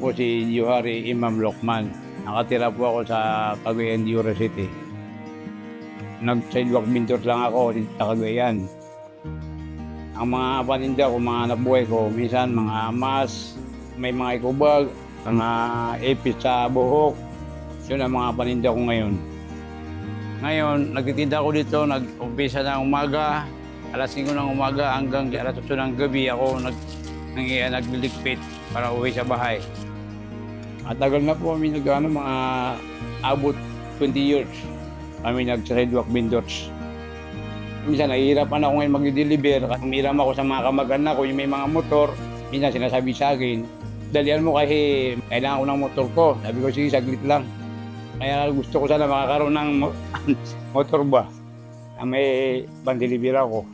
po si Johari Imam Lokman. Nakatira po ako sa Cagayan de Oro City. Nag-sidewalk vendor lang ako sa Cagayan. Ang mga paninda ko, mga nabuhay ko, minsan mga mas, may mga ikubag, mga ipis sa buhok. Yun ang mga paninda ko ngayon. Ngayon, nagtitinda ko dito, nag-umpisa ng umaga, alas 5 ng umaga hanggang alas 8 ng gabi ako nagliligpit para uwi sa bahay. At tagal na po kami mga abot 20 years. Kami nag-sidewalk vendors. Minsan nahihirapan ako ngayon mag-deliver. Umiram ako sa mga kamag-anak ko, yung may mga motor. Minsan sinasabi sa akin, dalihan mo kasi kailangan ko ng motor ko. Sabi ko, sige, saglit lang. Kaya gusto ko sana makakaroon ng motor ba na may pan-deliver ako.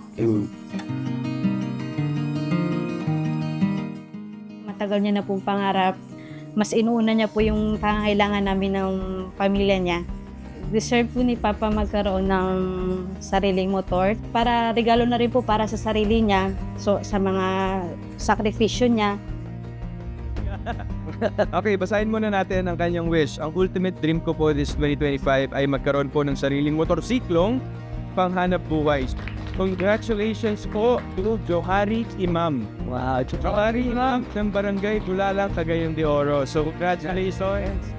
Matagal niya na pong pangarap. Mas inuuna niya po yung pangangailangan namin ng pamilya niya. Deserve po ni Papa magkaroon ng sariling motor para regalo na rin po para sa sarili niya, so sa mga sakripisyo niya. Okay, basahin muna natin ang kanyang wish. Ang ultimate dream ko po this 2025 ay magkaroon po ng sariling motorsiklong panghanap buhay. Congratulations po to Johari Imam. Wow, Johari Imam ng Barangay Bulalang, Cagayan de Oro. So congratulations.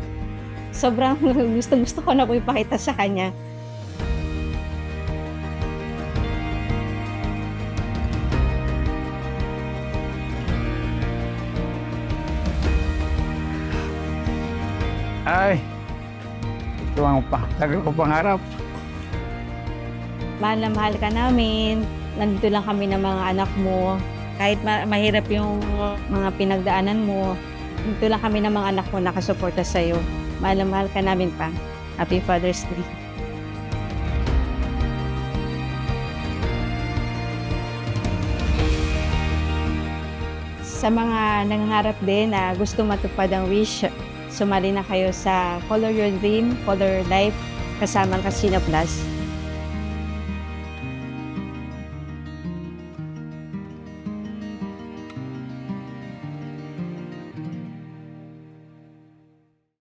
Sobrang gusto ko na po ipakita sa kanya. ay, ito ang tagal ko pangarap. Mahal na mahal ka namin. Nandito lang kami ng mga anak mo. Kahit mahirap yung mga pinagdaanan mo, nandito lang kami ng mga anak mo nakasuporta sa'yo. Mahal na mahal ka namin pa. Happy Father's Day. Sa mga nangangarap din na gusto matupad ang wish, sumali na kayo sa Color Your Dream, Color Life, kasama ang Casino Plus.